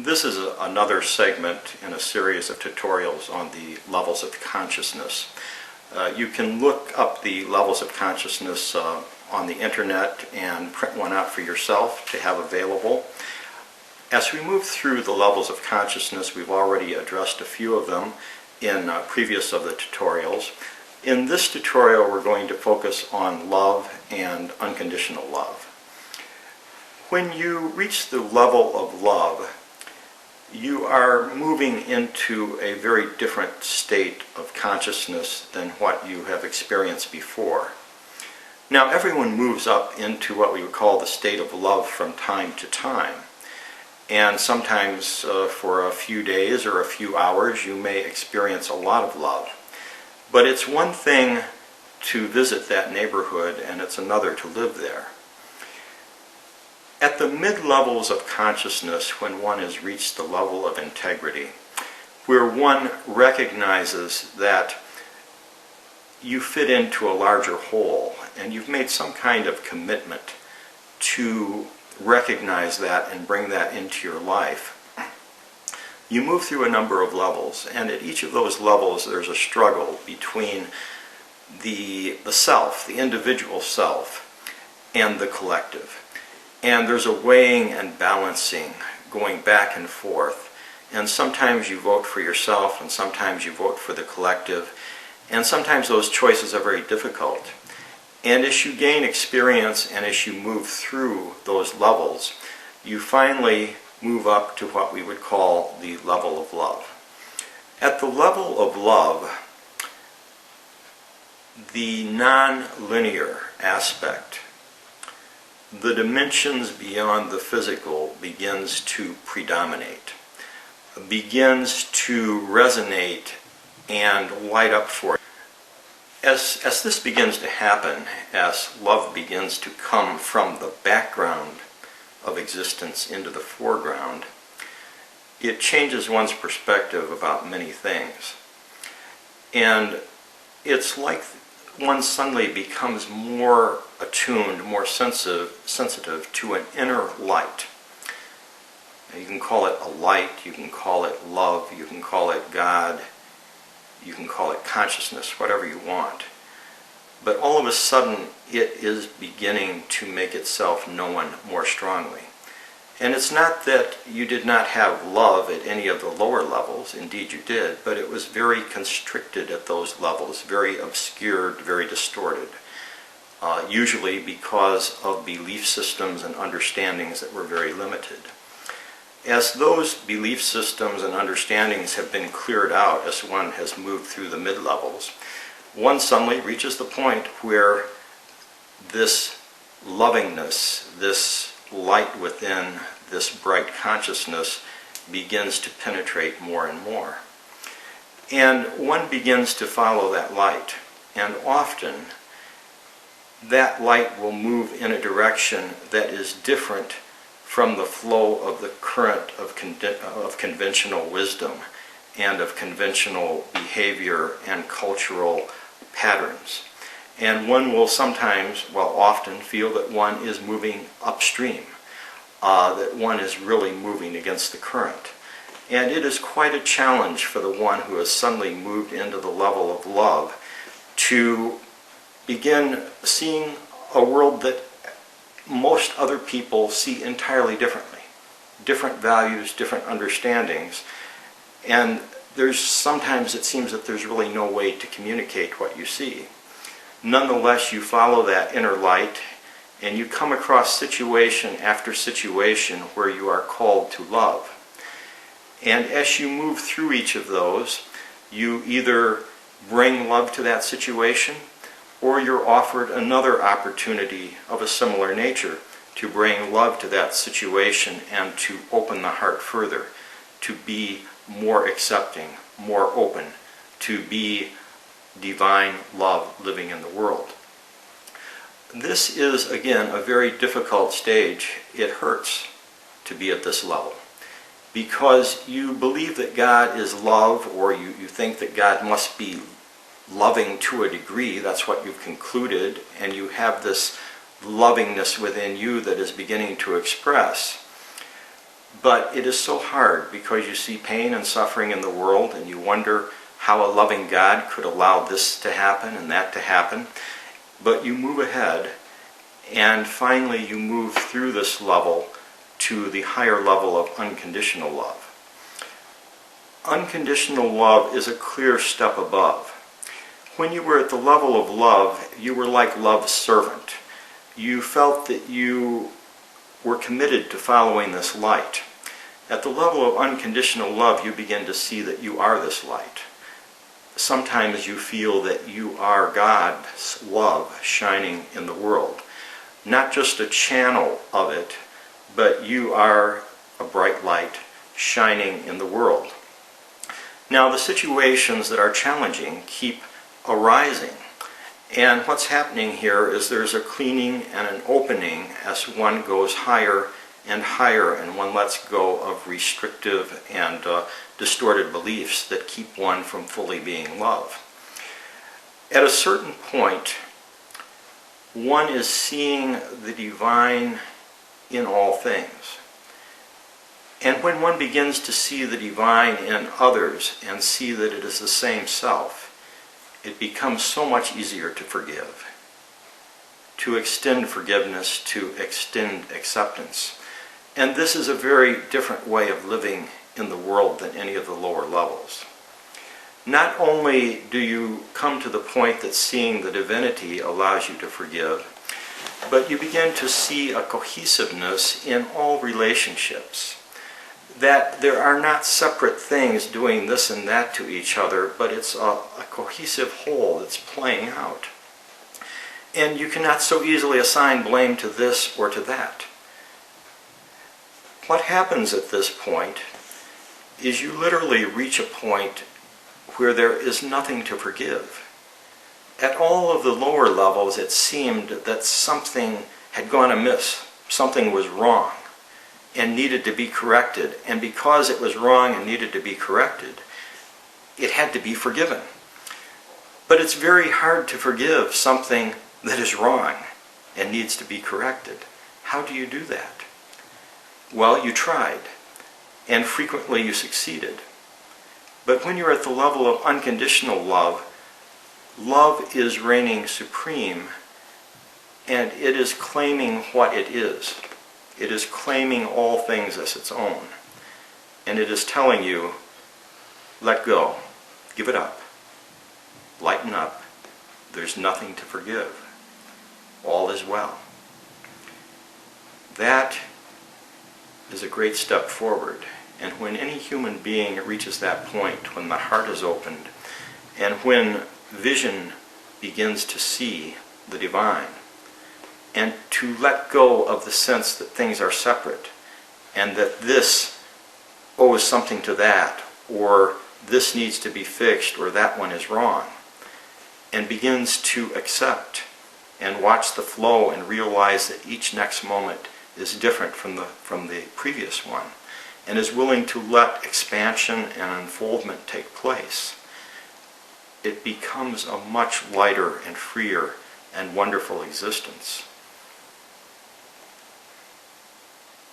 This is another segment in a series of tutorials on the levels of consciousness. You can look up the levels of consciousness on the internet and print one out for yourself to have available. As we move through the levels of consciousness, we've already addressed a few of them in previous of the tutorials. In this tutorial, we're going to focus on love and unconditional love. When you reach the level of love, you are moving into a very different state of consciousness than what you have experienced before. Now, everyone moves up into what we would call the state of love from time to time. And sometimes for a few days or a few hours, you may experience a lot of love. But it's one thing to visit that neighborhood, and it's another to live there. At the mid-levels of consciousness, when one has reached the level of integrity, where one recognizes that you fit into a larger whole, and you've made some kind of commitment to recognize that and bring that into your life, you move through a number of levels, and at each of those levels there's a struggle between the self, the individual self, and the collective. And there's a weighing and balancing going back and forth. And sometimes you vote for yourself, and sometimes you vote for the collective. And sometimes those choices are very difficult. And as you gain experience and as you move through those levels, you finally move up to what we would call the level of love. At the level of love, the non-linear aspect, the dimensions beyond the physical, begins to predominate, begins to resonate and light up for you. As this begins to happen, as love begins to come from the background of existence into the foreground, it changes one's perspective about many things. And it's like one suddenly becomes more attuned, more sensitive to an inner light. You can call it a light, you can call it love, you can call it God, you can call it consciousness, whatever you want. But all of a sudden, it is beginning to make itself known more strongly. And it's not that you did not have love at any of the lower levels, indeed you did, but it was very constricted at those levels, very obscured, very distorted, usually because of belief systems and understandings that were very limited. As those belief systems and understandings have been cleared out as one has moved through the mid-levels, one suddenly reaches the point where this lovingness, this light within, this bright consciousness begins to penetrate more and more. And one begins to follow that light. And often, that light will move in a direction that is different from the flow of the current of conventional wisdom and of conventional behavior and cultural patterns. And one will sometimes, well, often feel that one is moving upstream, that one is really moving against the current. And it is quite a challenge for the one who has suddenly moved into the level of love to begin seeing a world that most other people see entirely differently. Different values, different understandings. And sometimes it seems that there's really no way to communicate what you see. Nonetheless, you follow that inner light, and you come across situation after situation where you are called to love. And as you move through each of those, you either bring love to that situation, or you're offered another opportunity of a similar nature to bring love to that situation and to open the heart further, to be more accepting, more open, to be divine love living in the world. This is, again, a very difficult stage. It hurts to be at this level because you believe that God is love, or you think that God must be loving to a degree. That's what you've concluded, and you have this lovingness within you that is beginning to express. But it is so hard because you see pain and suffering in the world and you wonder how a loving God could allow this to happen and that to happen. But you move ahead and finally you move through this level to the higher level of unconditional love. Unconditional love is a clear step above. When you were at the level of love, you were like love's servant. You felt that you were committed to following this light. At the level of unconditional love, you begin to see that you are this light. Sometimes you feel that you are God's love shining in the world. Not just a channel of it, but you are a bright light shining in the world. Now, the situations that are challenging keep arising. And what's happening here is there's a cleaning and an opening as one goes higher and higher, and one lets go of restrictive and distorted beliefs that keep one from fully being love. At a certain point, one is seeing the divine in all things. And when one begins to see the divine in others and see that it is the same self, it becomes so much easier to forgive, to extend forgiveness, to extend acceptance. And this is a very different way of living in the world than any of the lower levels. Not only do you come to the point that seeing the divinity allows you to forgive, but you begin to see a cohesiveness in all relationships. That there are not separate things doing this and that to each other, but it's a cohesive whole that's playing out. And you cannot so easily assign blame to this or to that. What happens at this point is you literally reach a point where there is nothing to forgive. At all of the lower levels, it seemed that something had gone amiss, something was wrong and needed to be corrected. And because it was wrong and needed to be corrected, it had to be forgiven. But it's very hard to forgive something that is wrong and needs to be corrected. How do you do that? Well, you tried, and frequently you succeeded. But when you're at the level of unconditional love, love is reigning supreme, and it is claiming what it is. It is claiming all things as its own. And it is telling you, let go, give it up, lighten up, there's nothing to forgive. All is well. That is a great step forward. And when any human being reaches that point, when the heart is opened, and when vision begins to see the divine, and to let go of the sense that things are separate, and that this owes something to that, or this needs to be fixed, or that one is wrong, and begins to accept and watch the flow and realize that each next moment is different from the previous one, and is willing to let expansion and unfoldment take place, it becomes a much lighter and freer and wonderful existence.